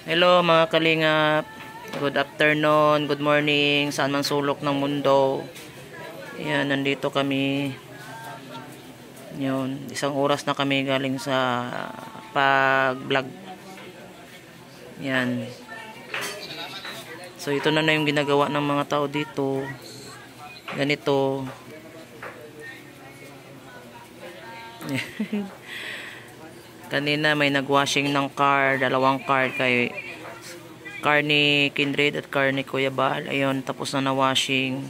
Hello mga kalingap. Good afternoon, good morning, saan man sulok ng mundo. Ayan, nandito kami. Yun, isang oras na kami galing sa pag-vlog. Yan. So ito na yung ginagawa ng mga tao dito. Ganito. Kanina may nagwashing ng car, dalawang car ni Kindred at car ni Kuya Bal. Ayun, tapos na washing.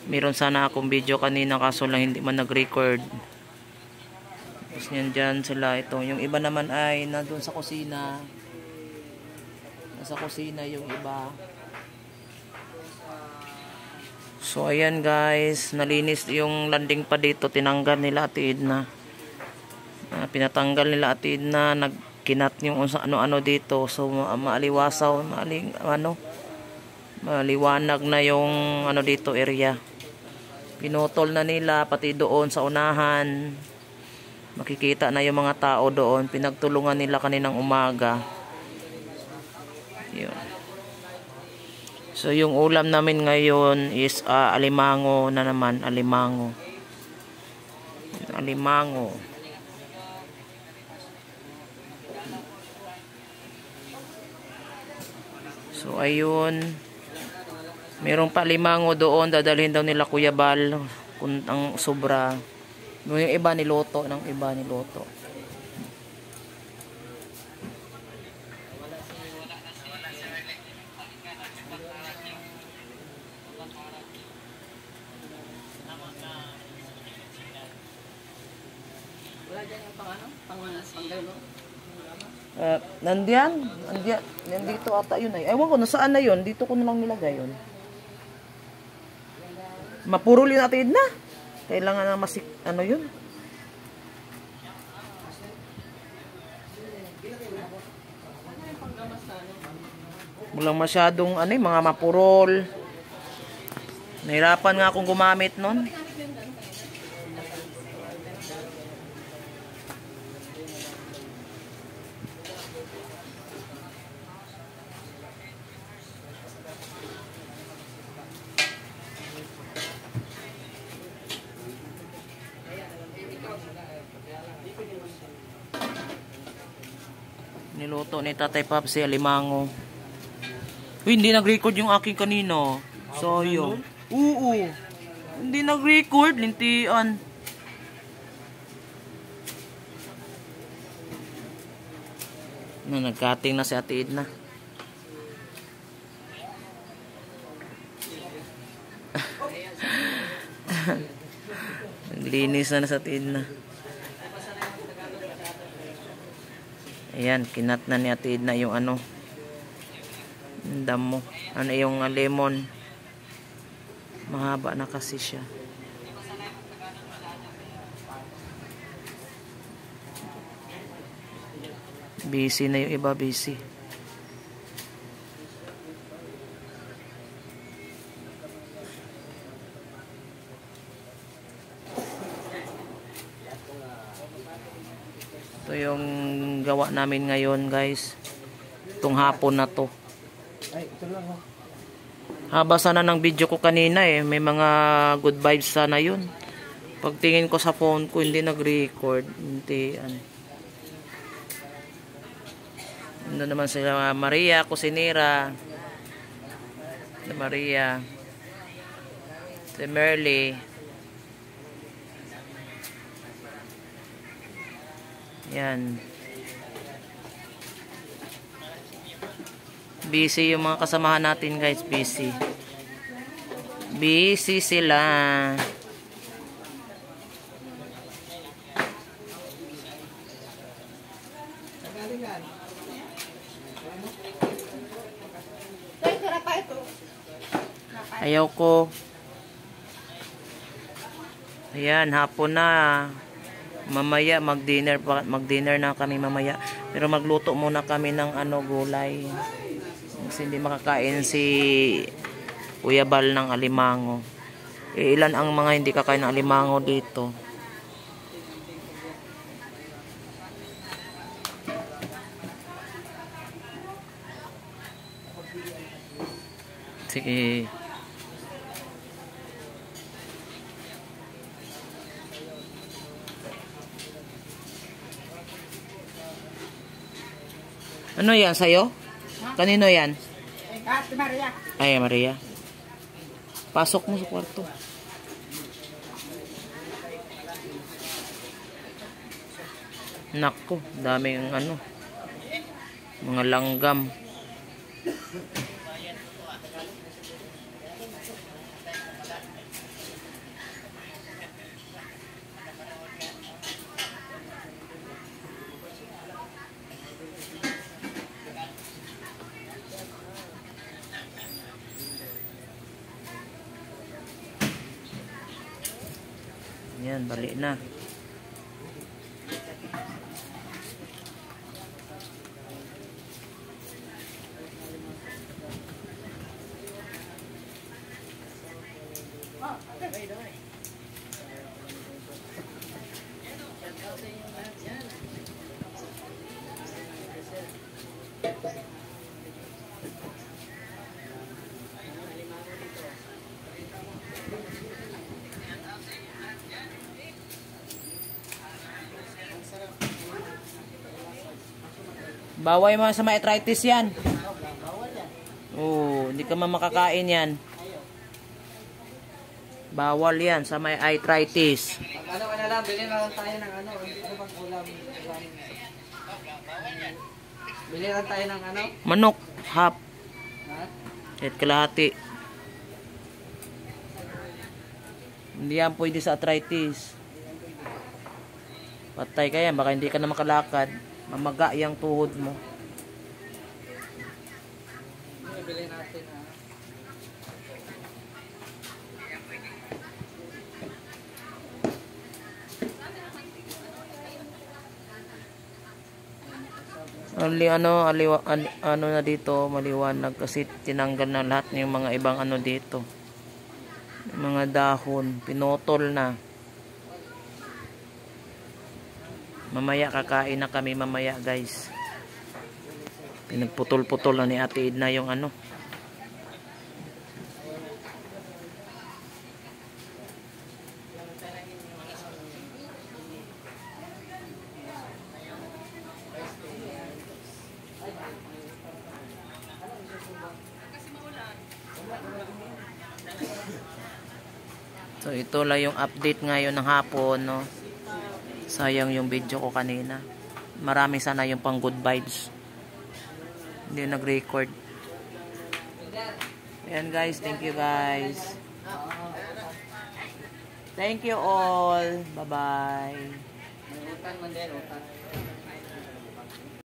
Meron sana akong video kanina kaso lang hindi man nag-record. Tapos yan dyan sila ito. Yung iba naman ay nandun sa kusina. Nasa kusina yung iba. So ayan guys, nalinis yung landing pa dito. Tinanggal nila Ate Edna. Pinatanggal nila Ate Edna. Nagkinat yung ano-ano dito. So maaliwasaw, maliwanag na yung ano dito area. Pinutol na nila pati doon sa unahan. Makikita na yung mga tao doon. Pinagtulungan nila kaninang umaga. Yun. So yung ulam namin ngayon is alimango na naman. Alimango. So ayun. Mayroong pa alimango doon. Dadalhin daw nila Kuya Bal. Kung ang sobra. Yung iba niluto. Nandito ata yun ay. Ewan ko, nasaan na yun? Dito ko na lang nilagay yun. Mapurol yun Ate Edna. Kailangan na ano yun? Walang masyadong mga mapurol. Nahirapan nga akong gumamit nun. Niluto ni Tatay Pap si alimango. Uy, hindi nag-record yung aking kanino. Sayang. Oo. Hindi nag-record. Lintian. Nagkating na si Ate Edna. Naglinis na sa Ate Edna. Ayan, kinat na ni Ate Edna yung damo. Yung lemon. Mahaba na kasi siya. Busy na yung iba, busy. Ito yung gawa namin ngayon guys. Itong hapon na to. Haba sana ng video ko kanina may mga good vibes sana yun. Pagtingin ko sa phone ko hindi nag-record. Hindi Ano naman sila Maria Cusinera. Maria. Si Merly. Yan. Busy yung mga kasamahan natin guys. Busy sila. Ayaw ko. Ayan, hapon na. Mamaya mag-dinner na kami mamaya. Pero magluto muna kami ng gulay. Kasi hindi makakain si Kuya Bal ng alimango. Ilan ang mga hindi kakain ng alimango dito. Sige. Ano yan sa'yo? Kanino yan? Maria. Ay, Maria. Pasok mo sa kwarto. Nako, daming ano. Mga langgam. Yan, balik na. Bawal mo sa may arthritis yan. Oo, hindi ka makakain yan. Bawal yan sa may arthritis. Ano ka na lang, bilhin na lang tayo ng ano, ano bang ulam? Bilhin lang tayo ng ano? Manok, half. Ha? Kahit kalahati. Hindi yan pwede sa arthritis. Patay ka yan, baka hindi ka na makalakad. Mamaga yung tuhod mo. Bilhin natin ha. Ano na dito, maliwanag kasi tinanggal na lahat ng mga ibang ano dito. Mga dahon, pinotol na. Mamaya kakain na kami mamaya, guys. Pinagputol-putol na ni Ate Edna yung ano. So ito lang yung update ngayon ng hapon, no. Sayang yung video ko kanina. Marami sana yung pang good vibes. Hindi nag-record. Ayan guys, thank you guys. Thank you all. Bye-bye. Utan man din, utan.